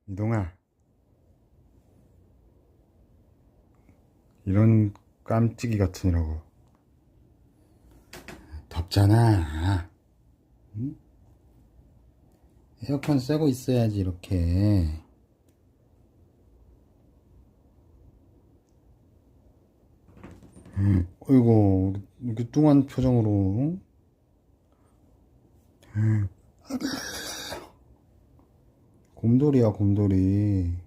이동아, 이런 깜찍이 같으니라고. 덥잖아. 응? 에어컨 쐬고 있어야지, 이렇게. 어이구, 이렇게 뚱한 표정으로. 곰돌이야, 곰돌이.